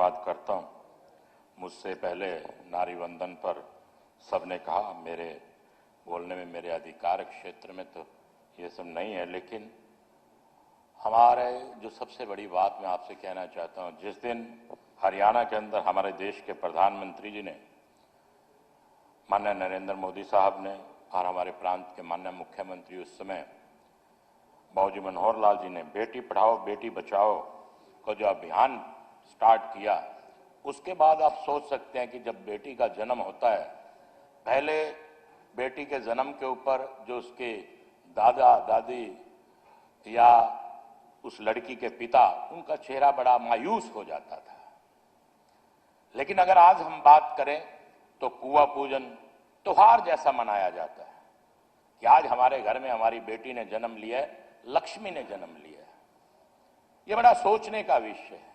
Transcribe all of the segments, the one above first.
धन्यवाद करता हूं। मुझसे पहले नारी वंदन पर सबने कहा, मेरे बोलने में, मेरे अधिकार क्षेत्र में तो ये सब नहीं है, लेकिन हमारे जो सबसे बड़ी बात मैं आपसे कहना चाहता हूं, जिस दिन हरियाणा के अंदर हमारे देश के प्रधानमंत्री जी ने, माननीय नरेंद्र मोदी साहब ने, और हमारे प्रांत के माननीय मुख्यमंत्री उस समय मौजी मनोहर लाल जी ने बेटी पढ़ाओ बेटी बचाओ को जो अभियान स्टार्ट किया, उसके बाद आप सोच सकते हैं कि जब बेटी का जन्म होता है, पहले बेटी के जन्म के ऊपर जो उसके दादा दादी या उस लड़की के पिता, उनका चेहरा बड़ा मायूस हो जाता था। लेकिन अगर आज हम बात करें तो कुआं पूजन त्योहार जैसा मनाया जाता है कि आज हमारे घर में हमारी बेटी ने जन्म लिया है, लक्ष्मी ने जन्म लिया है। यह बड़ा सोचने का विषय है।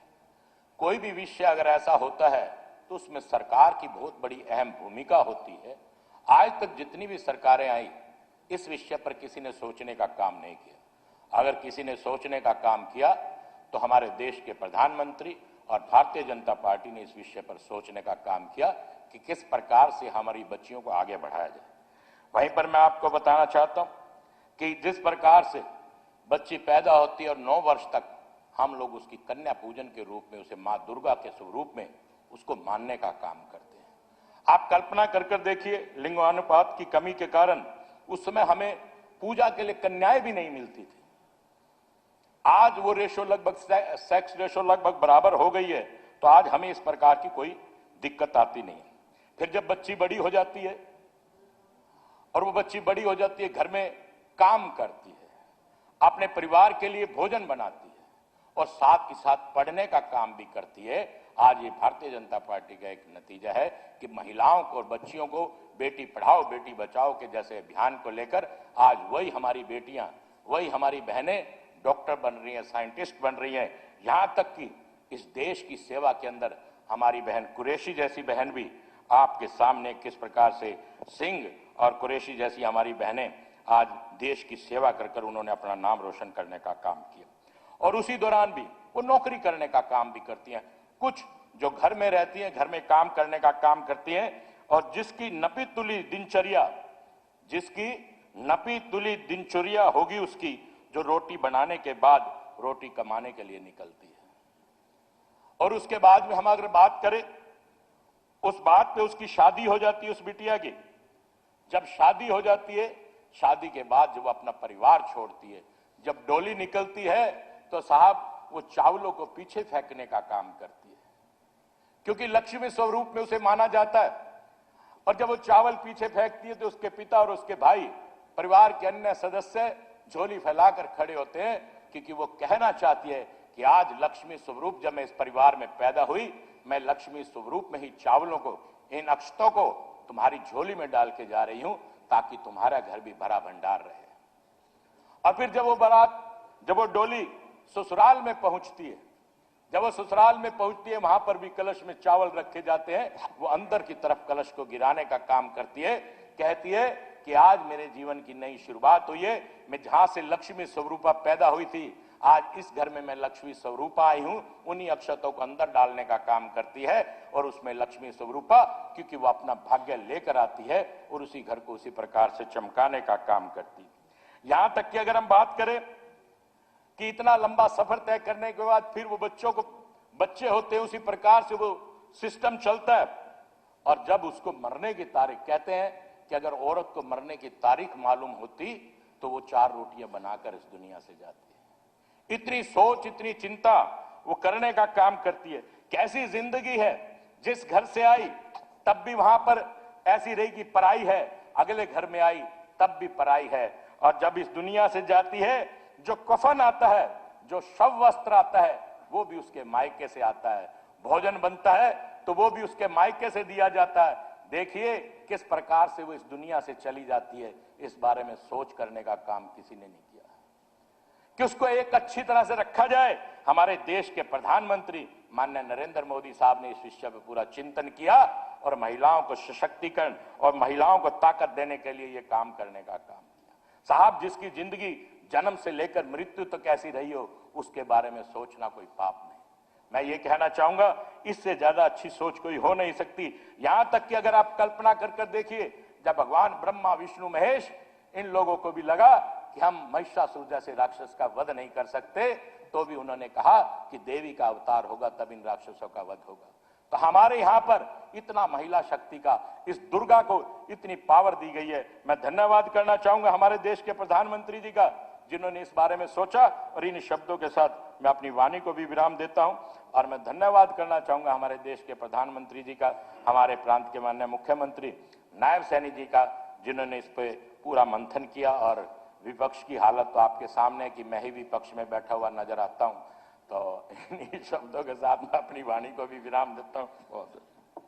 कोई भी विषय अगर ऐसा होता है तो उसमें सरकार की बहुत बड़ी अहम भूमिका होती है। आज तक जितनी भी सरकारें आई, इस विषय पर किसी ने सोचने का काम नहीं किया। अगर किसी ने सोचने का काम किया तो हमारे देश के प्रधानमंत्री और भारतीय जनता पार्टी ने इस विषय पर सोचने का काम किया कि किस प्रकार से हमारी बच्चियों को आगे बढ़ाया जाए। वहीं पर मैं आपको बताना चाहता हूं कि जिस प्रकार से बच्ची पैदा होती है और 9 वर्ष तक हम लोग उसकी कन्या पूजन के रूप में, उसे मां दुर्गा के स्वरूप में उसको मानने का काम करते हैं। आप कल्पना कर देखिए, लिंगानुपात की कमी के कारण उस समय हमें पूजा के लिए कन्याएं भी नहीं मिलती थी। आज वो रेशो लगभग, सेक्स रेशो लगभग बराबर हो गई है, तो आज हमें इस प्रकार की कोई दिक्कत आती नहीं। फिर जब बच्ची बड़ी हो जाती है और वो बच्ची बड़ी हो जाती है, घर में काम करती है, अपने परिवार के लिए भोजन बनाती है और साथ ही साथ पढ़ने का काम भी करती है। आज ये भारतीय जनता पार्टी का एक नतीजा है कि महिलाओं को और बच्चियों को बेटी पढ़ाओ बेटी बचाओ के जैसे अभियान को लेकर आज वही हमारी बेटियां, वही हमारी बहनें डॉक्टर बन रही हैं, साइंटिस्ट बन रही हैं। यहां तक कि इस देश की सेवा के अंदर हमारी बहन कुरैशी जैसी बहन भी आपके सामने किस प्रकार से, सिंह और कुरैशी जैसी हमारी बहनें आज देश की सेवा कर उन्होंने अपना नाम रोशन करने का काम किया। और उसी दौरान भी वो नौकरी करने का काम भी करती हैं। कुछ जो घर में रहती हैं, घर में काम करने का काम करती हैं, और जिसकी नपी तुली दिनचर्या होगी उसकी, जो रोटी बनाने के बाद रोटी कमाने के लिए निकलती है। और उसके बाद में हम अगर बात करें, उस बात पे उसकी शादी हो जाती है उस बिटिया की। जब शादी हो जाती है, शादी के बाद जब वो अपना परिवार छोड़ती है, जब डोली निकलती है, तो साहब वो चावलों को पीछे फेंकने का काम करती है, क्योंकि लक्ष्मी स्वरूप में उसे माना जाता है। और जब वो चावल पीछे फेंकती है तो उसके पिता और उसके भाई, परिवार के अन्य सदस्य झोली फैलाकर खड़े होते हैं, क्योंकि वो कहना चाहती है कि आज लक्ष्मी स्वरूप जब मैं इस परिवार में पैदा हुई, मैं लक्ष्मी स्वरूप में ही चावलों को, इन अक्षतों को तुम्हारी झोली में डाल के जा रही हूं, ताकि तुम्हारा घर भी भरा भंडार रहे। और फिर जब वो डोली ससुराल में पहुंचती है, जब वो ससुराल में पहुंचती है, वहां पर भी कलश में चावल रखे जाते हैं। वो अंदर की तरफ कलश को गिराने का काम करती है, कहती है कि आज मेरे जीवन की नई शुरुआत हुई है। मैं जहां से लक्ष्मी स्वरूपा पैदा हुई थी, आज इस घर में मैं लक्ष्मी स्वरूपा आई हूं। उन्हीं अक्षतों को अंदर डालने का काम करती है और उसमें लक्ष्मी स्वरूपा, क्योंकि वो अपना भाग्य लेकर आती है और उसी घर को उसी प्रकार से चमकाने का काम करती है। यहां तक कि अगर हम बात करें कि इतना लंबा सफर तय करने के बाद फिर वो बच्चे होते हैं, उसी प्रकार से वो सिस्टम चलता है। और जब उसको मरने की तारीख, कहते हैं कि अगर औरत को मरने की तारीख मालूम होती तो वो 4 रोटियां बनाकर इस दुनिया से जाती है। इतनी सोच, इतनी चिंता वो करने का काम करती है। कैसी जिंदगी है, जिस घर से आई तब भी वहां पर ऐसी रही कि पराई है, अगले घर में आई तब भी पराई है। और जब इस दुनिया से जाती है, जो कफन आता है, जो शव वस्त्र आता है, वो भी उसके मायके से आता है। भोजन बनता है तो वो भी उसके मायके से दिया जाता है। देखिए किस प्रकार से वो इस दुनिया से चली जाती है। इस बारे में सोच करने का काम किसी ने नहीं किया कि उसको एक अच्छी तरह से रखा जाए। हमारे देश के प्रधानमंत्री माननीय नरेंद्र मोदी साहब ने इस विषय पर पूरा चिंतन किया और महिलाओं को सशक्तिकरण और महिलाओं को ताकत देने के लिए ये काम करने का काम किया। साहब, जिसकी जिंदगी जन्म से लेकर मृत्यु तक कैसी रही हो, उसके बारे में सोचना कोई पाप नहीं। मैं ये कहना चाहूंगा, इससे ज्यादा अच्छी सोच कोई हो नहीं सकती। यहां तक कि अगर आप कल्पना कर देखिए, जब भगवान ब्रह्मा विष्णु महेश इन लोगों को भी लगा कि हम महिषासुर जैसे राक्षस का वध नहीं कर सकते, तो भी उन्होंने कहा कि देवी का अवतार होगा तब इन राक्षसों का वध होगा। तो हमारे यहां पर इतना महिला शक्ति का, इस दुर्गा को इतनी पावर दी गई है। मैं धन्यवाद करना चाहूंगा हमारे देश के प्रधानमंत्री जी का, जिन्होंने इस बारे में सोचा, और इन शब्दों के साथ मैं अपनी वाणी को भी विराम देता हूं। और मैं धन्यवाद करना चाहूंगा हमारे देश के प्रधानमंत्री जी का, हमारे प्रांत के माननीय मुख्यमंत्री नायब सैनी जी का, जिन्होंने इस पे पूरा मंथन किया। और विपक्ष की हालत तो आपके सामने है कि मैं ही विपक्ष में बैठा हुआ नजर आता हूं। तो इन्हीं शब्दों के साथ मैं अपनी वाणी को भी विराम देता हूं। बहुत